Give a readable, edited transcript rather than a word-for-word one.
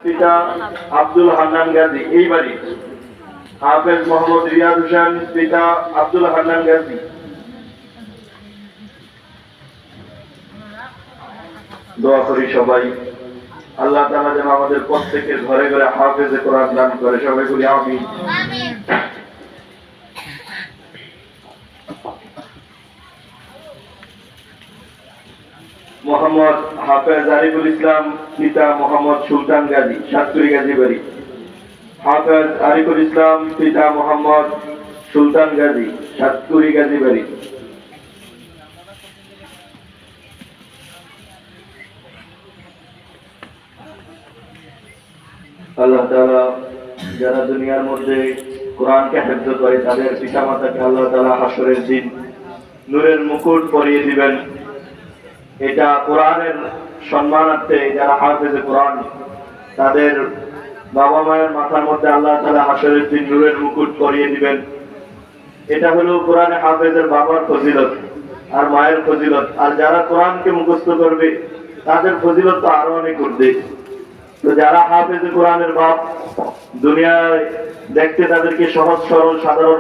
পিতা আব্দুল হান্নান গাজী এই বাড়ি। হাফেজ মোহাম্মদ রিয়াদ হোসেন পিতা আব্দুল হান্নান গাজী। দোয়া করি সবাই আল্লাহ তাআলা যেন আমাদের প্রত্যেকের ঘরে ঘরে হাফেজে কোরআন দান করে, সবাই বলি আমিন। মোহাম্মদ হাফেজ আরিফুল ইসলাম পিতা মোহাম্মদ সুলতান গাজী সাতকুড়ি গাজী বাড়ি। হাফেজ আরিফুল ইসলাম পিতা মোহাম্মদ সুলতান গাজী সাতকুড়ি গাজী বাড়ি। আল্লাহ তাআলা যারা দুনিয়ার মধ্যে কোরআনকে হিফজ করে তাদের পিতামাতাকে আল্লাহ তাআলা হাসরের দিন নূরের মুকুট পরিয়ে দিবেন। এটা কোরআনের সম্মানার্থে যারা হাফেজে কোরআন তাদের বাবা মায়ের মাথার মধ্যে আল্লাহ তাআলা হাসরের দিন নূরের মুকুট পরিয়ে দিবেন। এটা হলো কোরআনে হাফেজের বাবার ফজিলত আর মায়ের ফজিলত। আর যারা কোরআনকে মুখস্থ করবে তাদের ফজিলত তো আরো অনেক উঠবে। তো যারা হাফেজে কোরআনের বাপ দুনিয়ায় দেখতে তাদেরকে সহজ সরল সাধারণ